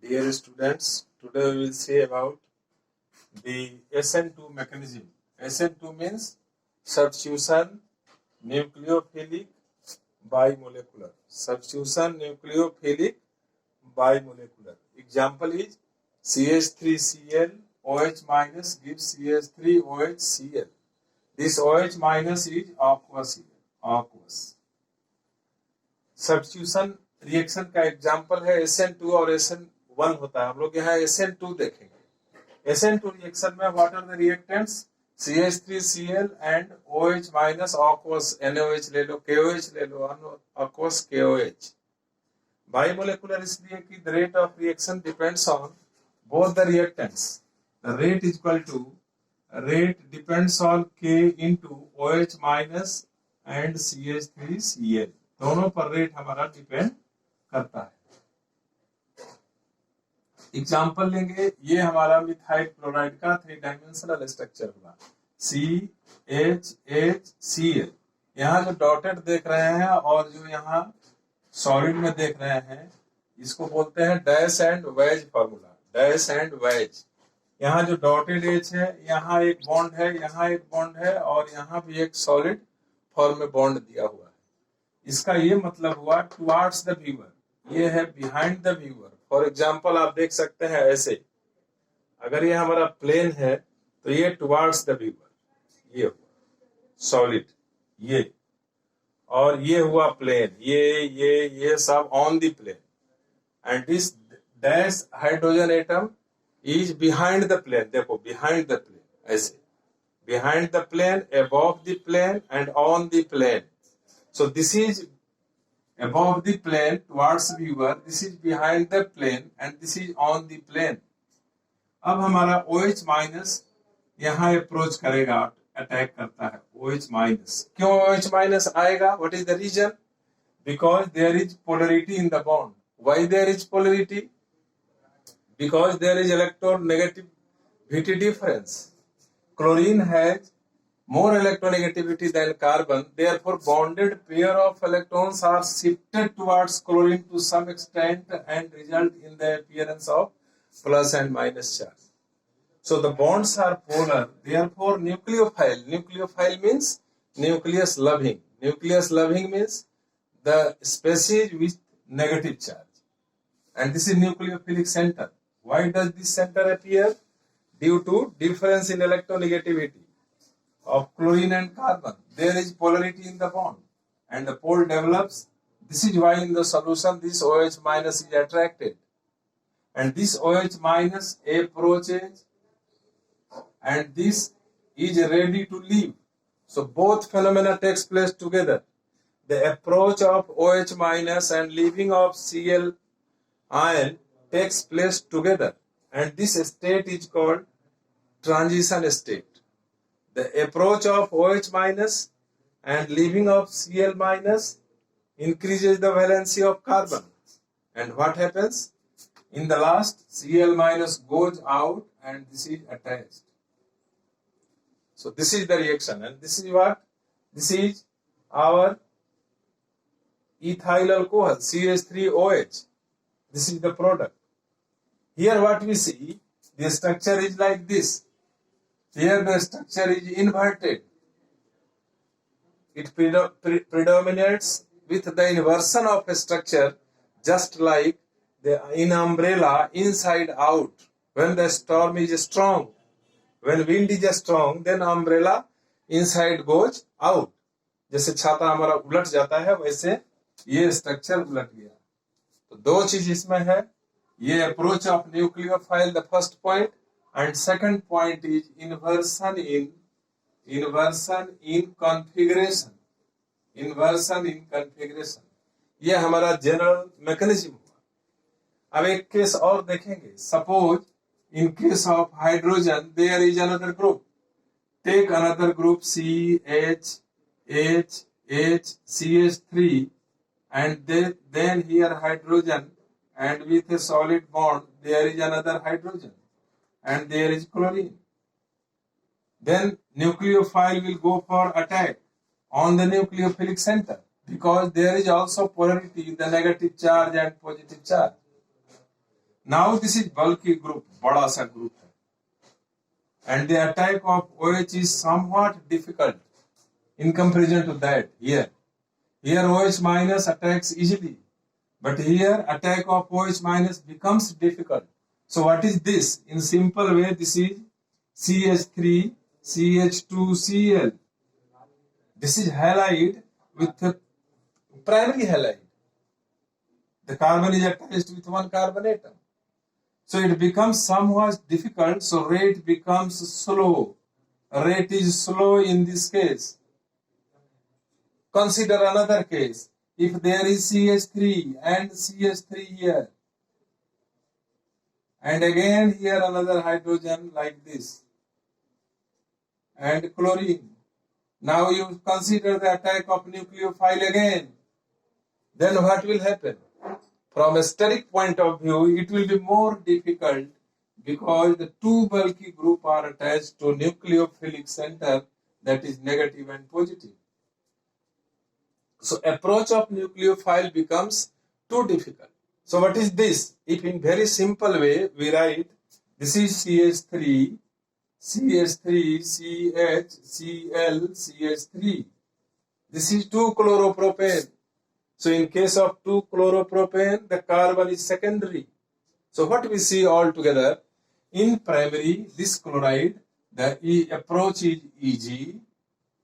Dear students, today we will see about the SN2 mechanism. SN2 means substitution nucleophilic bimolecular. Substitution nucleophilic bimolecular. Example is CH3Cl OH minus gives CH3OHCl. This OH minus is aqueous here. Aqueous. Substitution reaction का example है SN2 और SN1 होता है. हम लोग यहाँ SN2 देखेंगे. SN2 reaction में what are the reactants? CH3Cl and OH minus aqueous NaOH ले लो, KOH ले लो, aqueous KOH. बाइमोलेकुलर इसलिए कि the rate of reaction depends on both the reactants. The rate is equal to rate depends on K into OH minus and CH3Cl. दोनों पर rate हमारा depend करता है. Example लेंगे. ये हमारा मिथाइल क्लोराइड का 3 डायमेंशनल स्ट्रक्चर हुआ CHHCl. यहाँ जो डॉटेड देख रहे हैं और जो यहाँ सॉलिड में देख रहे हैं, इसको बोलते हैं dash and wedge formula. Dash and wedge. यहाँ जो डॉटेड एज है, यहाँ एक बॉन्ड है, यहाँ एक बॉन्ड है और यहाँ भी एक सॉलिड फॉर्म में बॉन्ड दिया हुआ है. इसका ये मतलब हुआ टुवार्ड्स द व्यूअर. ये है behind the viewer. For example आप देख सकते हैं ऐसे, अगर ये हमारा प्लेन है तो ये टुवार्ड्स द व्यूअर, ये हुआ सॉलिड, ये और ये हुआ प्लेन, ये सब on the plane. And this dash hydrogen atom is behind the plane. देखो बिहाइंड द प्लेन, ऐसे behind the plane, above the plane and on the plane. So this is above the plane towards viewer, this is behind the plane and this is on the plane. अब हमारा OH minus यहाँ approach करेगा, attack करता है. OH minus. क्यों OH minus आएगा? What is the reason? Because there is polarity in the bond. Why there is polarity? Because there is electronegativity difference. Chlorine has more electronegativity than carbon, therefore bonded pair of electrons are shifted towards chlorine to some extent and result in the appearance of plus and minus charge. So the bonds are polar, therefore nucleophile. Nucleophile means nucleus loving. Nucleus loving means the species with negative charge. And this is nucleophilic center. Why does this center appear? Due to difference in electronegativity of chlorine and carbon. There is polarity in the bond and the pole develops. This is why in the solution this OH minus is attracted and this OH minus approaches and this is ready to leave. So both phenomena takes place together. The approach of OH minus and leaving of Cl ion takes place together and this state is called transition state. The approach of OH minus and leaving of Cl minus increases the valency of carbon. And what happens? In the last, Cl minus goes out and this is attached. So this is the reaction and this is what? This is our ethyl alcohol, CH3OH. This is the product. Here what we see, the structure is like this. Here the structure is inverted. It predominates with the inversion of a structure, just like in umbrella inside out. When the storm is strong, when wind is strong, then umbrella inside goes out. जैसे छाता हमारा उलट जाता है, वैसे ये structure उलट गया. तो दो चीज इसमें है. ये approach of nucleophile, the first point. And second point is inversion in configuration. Inversion in configuration. ये हमारा जनरल मैकेनिज्म हुआ. अब एक केस और देखेंगे. Suppose in case of hydrogen there is another group. Take another group CH, H, H, CH3 and then here hydrogen and with a solid bond there is another hydrogen. And there is chlorine. Then nucleophile will go for attack on the nucleophilic center because there is also polarity in the negative charge and positive charge. Now this is bulky group, बड़ा सा group है, and the attack of OH is somewhat difficult in comparison to that. Here OH minus attacks easily, but here attack of OH minus becomes difficult. So what is this? In simple way, this is CH3 CH2Cl. This is halide with the primary halide. The carbon is attached with one carbon atom. So it becomes somewhat difficult, so rate becomes slow. Rate is slow in this case. Consider another case. If there is CH3 and CH3 here, and again here another hydrogen like this, and chlorine. Now you consider the attack of nucleophile again. Then what will happen? From a steric point of view, it will be more difficult because the two bulky groups are attached to nucleophilic center that is negative and positive. So approach of nucleophile becomes too difficult. So what is this? If in very simple way we write, this is CH3, CH3, CH, Cl, CH3. This is 2-chloropropane. So in case of 2-chloropropane, the carbon is secondary. So what we see all together, in primary, this chloride, the approach is easy,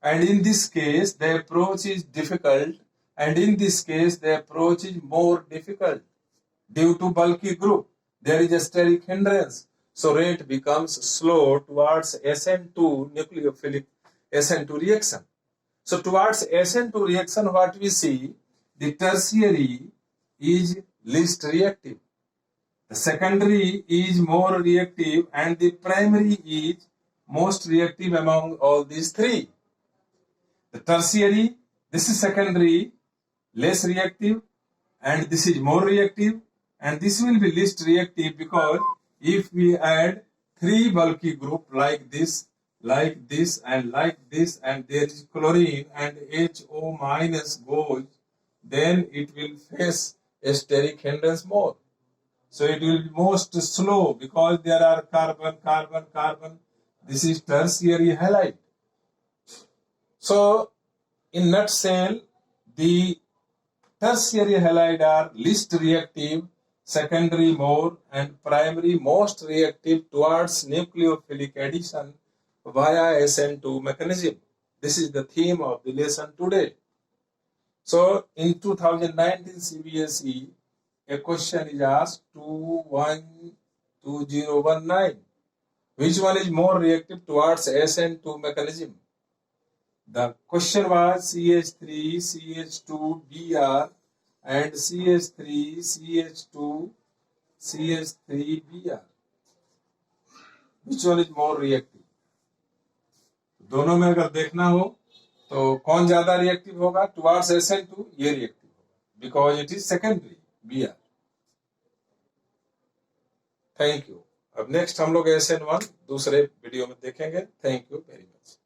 and in this case, the approach is difficult, and in this case, the approach is more difficult. Due to bulky group, there is a steric hindrance. So rate becomes slow towards SN2 nucleophilic SN2 reaction. So towards SN2 reaction, what we see, the tertiary is least reactive. The secondary is more reactive, and the primary is most reactive among all these three. The tertiary, this is secondary, less reactive, and this is more reactive, and this will be least reactive because if we add three bulky group like this, and like this, and there is chlorine and HO minus goes, then it will face a steric hindrance more. So it will be most slow because there are carbon, carbon, carbon. This is tertiary halide. So in nutshell, the tertiary halide are least reactive, secondary more, and primary most reactive towards nucleophilic addition via SN2 mechanism. This is the theme of the lesson today. So in 2019 CBSE, a question is asked 212019. Which one is more reactive towards SN2 mechanism? The question was CH3, CH2, Br and CH3, CH2, CH3, Br. Which one is more reactive? दोनों में अगर देखना हो तो कौन ज्यादा reactive होगा? Towards SN2 ये रिएक्टिव होगा because it is secondary Br. Thank you. अब नेक्स्ट हम लोग SN1 दूसरे वीडियो में देखेंगे. Thank you very much.